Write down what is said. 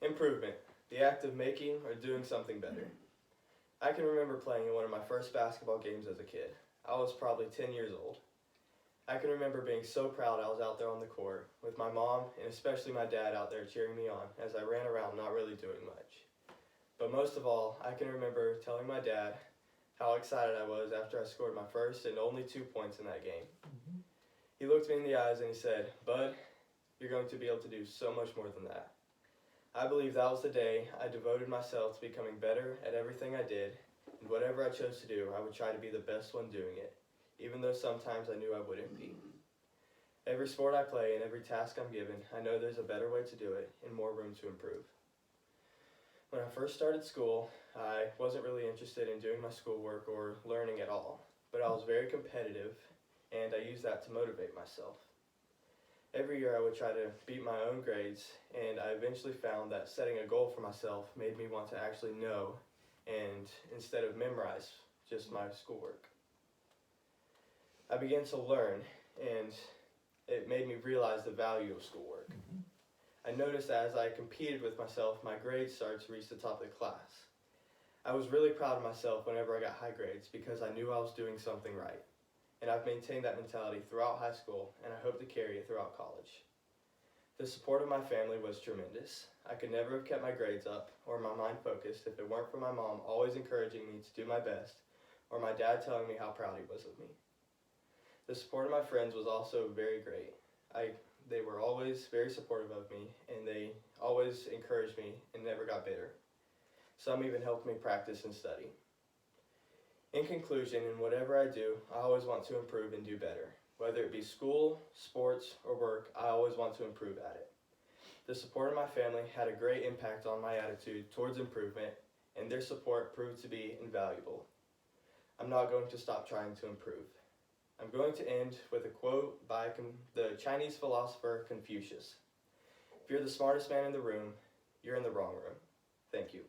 Improvement, the act of making or doing something better. I can remember playing in one of my first basketball games as a kid. I was probably 10 years old. I can remember being so proud I was out there on the court with my mom and especially my dad out there cheering me on as I ran around not really doing much. But most of all, I can remember telling my dad how excited I was after I scored my first and only 2 points in that game. He looked me in the eyes and he said, "Bud, you're going to be able to do so much more than that." I believe that was the day I devoted myself to becoming better at everything I did, and whatever I chose to do, I would try to be the best one doing it, even though sometimes I knew I wouldn't be. Every sport I play and every task I'm given, I know there's a better way to do it and more room to improve. When I first started school, I wasn't really interested in doing my schoolwork or learning at all, but I was very competitive and I used that to motivate myself. Every year I would try to beat my own grades, and I eventually found that setting a goal for myself made me want to actually know and instead of memorize just my schoolwork. I began to learn and it made me realize the value of schoolwork. I noticed that as I competed with myself, my grades started to reach the top of the class. I was really proud of myself whenever I got high grades because I knew I was doing something right. And I've maintained that mentality throughout high school, and I hope to carry it throughout college. The support of my family was tremendous. I could never have kept my grades up or my mind focused if it weren't for my mom always encouraging me to do my best, or my dad telling me how proud he was of me. The support of my friends was also very great. They were always very supportive of me, and they always encouraged me and never got bitter. Some even helped me practice and study. In conclusion, in whatever I do, I always want to improve and do better. Whether it be school, sports, or work, I always want to improve at it. The support of my family had a great impact on my attitude towards improvement, and their support proved to be invaluable. I'm not going to stop trying to improve. I'm going to end with a quote by the Chinese philosopher Confucius. If you're the smartest man in the room, you're in the wrong room. Thank you.